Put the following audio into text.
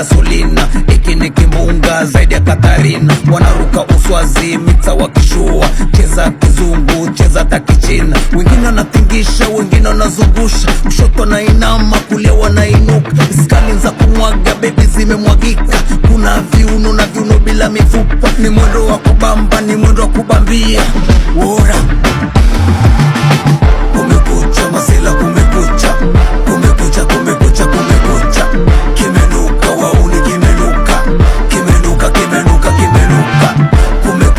gasolina. Iki ni kimbunga zaidi ya Katarina. Wanaruka uswazi mita wakishua, cheza kizungu cheza takichina. Wengine wanatingisha wengine wanazungusha, kushoto na inama kulia wanainuka. Skali za kumwaga baby zimemwagika, kuna viuno na viuno bila mifupa. Ni mwendo wa kubamba ni mwendo wa kubambia. Wora